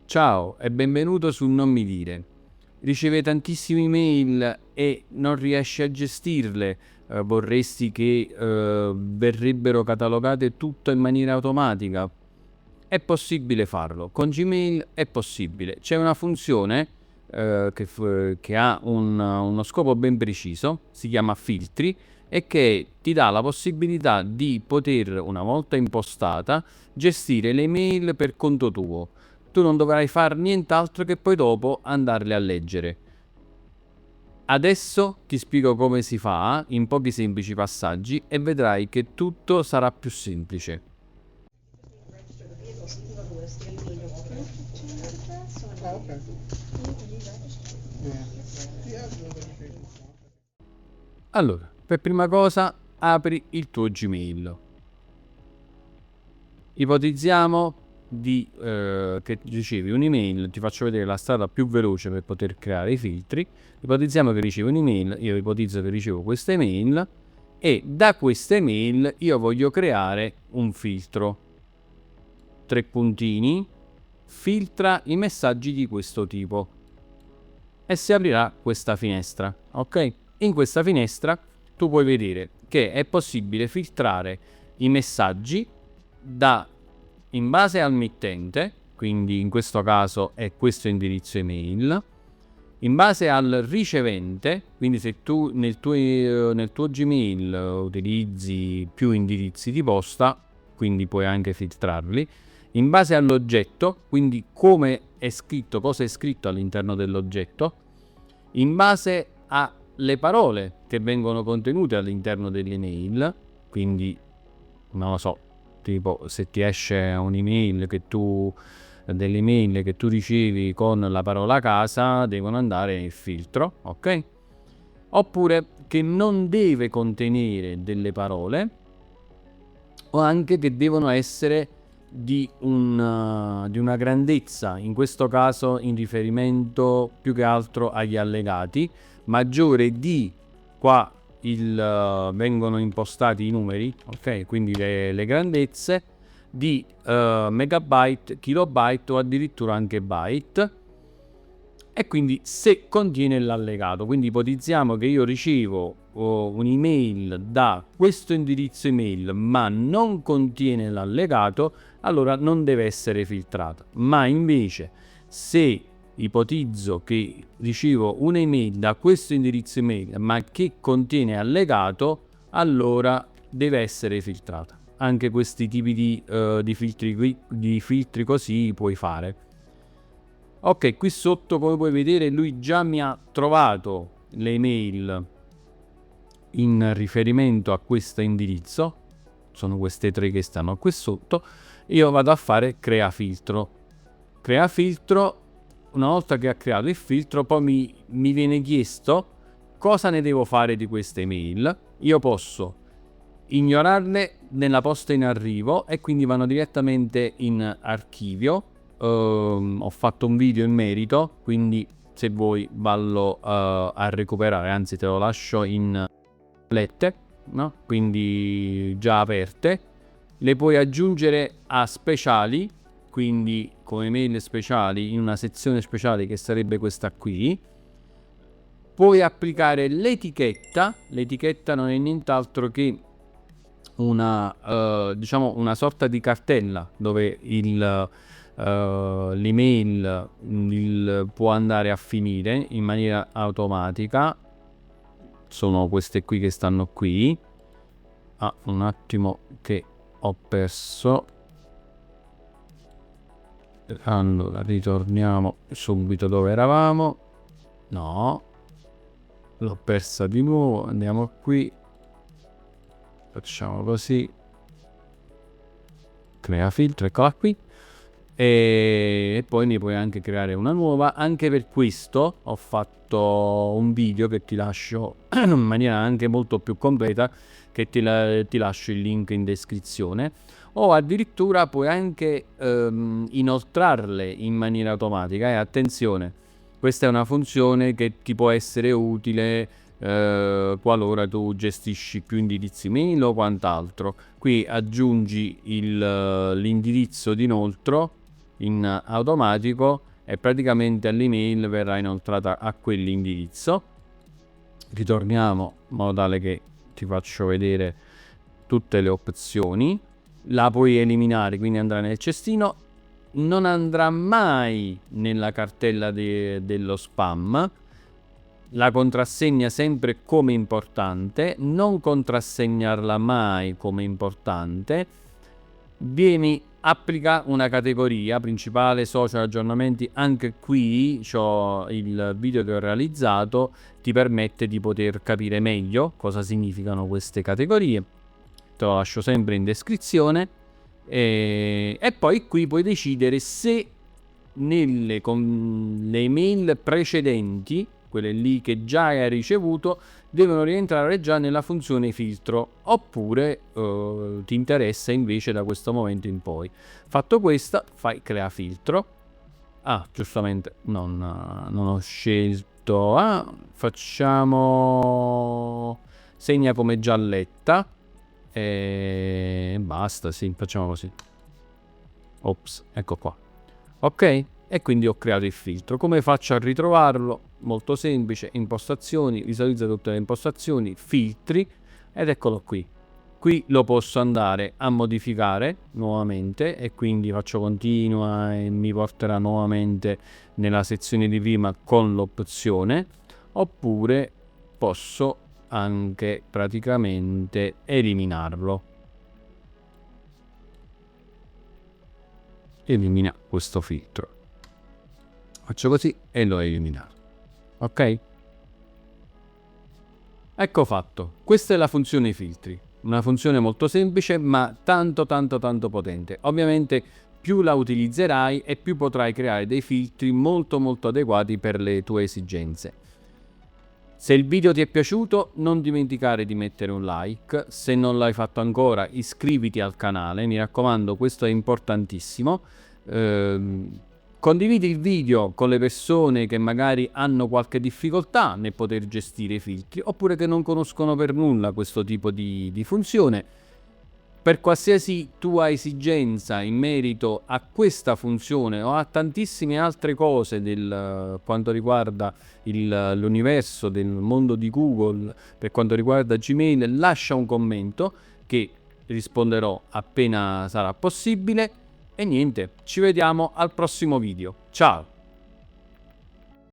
Ciao e benvenuto su Non mi dire. Riceve tantissime email e non riesci a gestirle, vorresti che verrebbero catalogate tutto in maniera automatica. È possibile farlo, con Gmail è possibile. C'è una funzione che ha uno scopo ben preciso, si chiama filtri, e che ti dà la possibilità di poter, una volta impostata, gestire le mail per conto tuo. Tu non dovrai fare nient'altro che poi dopo andarle a leggere. Adesso ti spiego come si fa in pochi semplici passaggi e vedrai che tutto sarà più semplice. Allora, per prima cosa apri il tuo Gmail. Ipotizziamo che ricevi un'email, ti faccio vedere la strada più veloce per poter creare i filtri. Ipotizziamo che ricevi un'email, io ipotizzo che ricevo questa email e da questa email io voglio creare un filtro. 3 puntini, filtra i messaggi di questo tipo e si aprirà questa finestra, ok? In questa finestra tu puoi vedere che è possibile filtrare i messaggi in base al mittente, quindi in questo caso è questo indirizzo email, in base al ricevente, quindi se tu nel tuo Gmail utilizzi più indirizzi di posta, quindi puoi anche filtrarli, in base all'oggetto, quindi come è scritto, cosa è scritto all'interno dell'oggetto, in base alle parole che vengono contenute all'interno dell'email, quindi non lo so, tipo se ti esce un'email delle email che tu ricevi con la parola casa devono andare nel filtro, ok? Oppure che non deve contenere delle parole o anche che devono essere di una grandezza, in questo caso in riferimento più che altro agli allegati, maggiore di qua vengono impostati i numeri, ok? Quindi le grandezze di megabyte, kilobyte o addirittura anche byte, e quindi se contiene l'allegato. Quindi ipotizziamo che io ricevo un'email da questo indirizzo email ma non contiene l'allegato, allora non deve essere filtrata. Ma invece se ipotizzo che ricevo un'email da questo indirizzo email ma che contiene allegato, allora deve essere filtrata. Anche questi tipi di filtri così puoi fare. Ok, qui sotto come puoi vedere lui già mi ha trovato le email in riferimento a questo indirizzo, sono queste 3 che stanno qui sotto. Io vado a fare crea filtro. Una volta che ha creato il filtro poi mi viene chiesto cosa ne devo fare di queste email. Io posso ignorarle nella posta in arrivo e quindi vanno direttamente in archivio. Ho fatto un video in merito, quindi se vuoi vallo a recuperare, anzi te lo lascio in lette, no? Quindi già aperte. Le puoi aggiungere a speciali, quindi come mail speciali in una sezione speciale che sarebbe questa qui. Puoi applicare l'etichetta non è nient'altro che una sorta di cartella dove l'email può andare a finire in maniera automatica. Sono queste qui che stanno qui. Un attimo che ho perso. Allora ritorniamo subito dove eravamo. No, l'ho persa di nuovo. Andiamo qui, facciamo così, crea filtro, eccola qui, e poi ne puoi anche creare una nuova. Anche per questo ho fatto un video che ti lascio in maniera anche molto più completa, che ti lascio il link in descrizione, o addirittura puoi anche inoltrarle in maniera automatica. E attenzione, questa è una funzione che ti può essere utile qualora tu gestisci più indirizzi mail o quant'altro. Qui aggiungi l'indirizzo d'inoltro in automatico e praticamente all'email verrà inoltrata a quell'indirizzo. Ritorniamo in modo tale che ti faccio vedere tutte le opzioni. La puoi eliminare, quindi andrà nel cestino, non andrà mai nella cartella dello spam. La contrassegna sempre come importante, non contrassegnarla mai come importante. Applica una categoria principale, social, aggiornamenti. Anche qui c'ho il video che ho realizzato, ti permette di poter capire meglio cosa significano queste categorie. Te lo lascio sempre in descrizione. E poi qui puoi decidere se le email precedenti, quelle lì che già hai ricevuto, devono rientrare già nella funzione filtro, oppure ti interessa invece da questo momento in poi. Fatto questo, fai crea filtro. Giustamente non ho scelto. Facciamo segna come gialletta e basta. Sì, facciamo così. Ops, ecco qua. Ok, e quindi ho creato il filtro. Come faccio a ritrovarlo? Molto semplice: impostazioni, visualizza tutte le impostazioni, filtri, ed eccolo qui. Qui lo posso andare a modificare nuovamente e quindi faccio continua e mi porterà nuovamente nella sezione di prima con l'opzione, oppure posso anche praticamente eliminarlo. Elimina questo filtro. Faccio così e l'ho eliminato. Ok? Ecco fatto. Questa è la funzione filtri. Una funzione molto semplice ma tanto potente. Ovviamente più la utilizzerai e più potrai creare dei filtri molto adeguati per le tue esigenze. Se il video ti è piaciuto, non dimenticare di mettere un like. Se non l'hai fatto ancora, iscriviti al canale, mi raccomando, questo è importantissimo. Condividi il video con le persone che magari hanno qualche difficoltà nel poter gestire i filtri, oppure che non conoscono per nulla questo tipo di funzione. Per qualsiasi tua esigenza in merito a questa funzione o a tantissime altre cose quanto riguarda l'universo del mondo di Google, per quanto riguarda Gmail, lascia un commento che risponderò appena sarà possibile. E niente, ci vediamo al prossimo video. Ciao!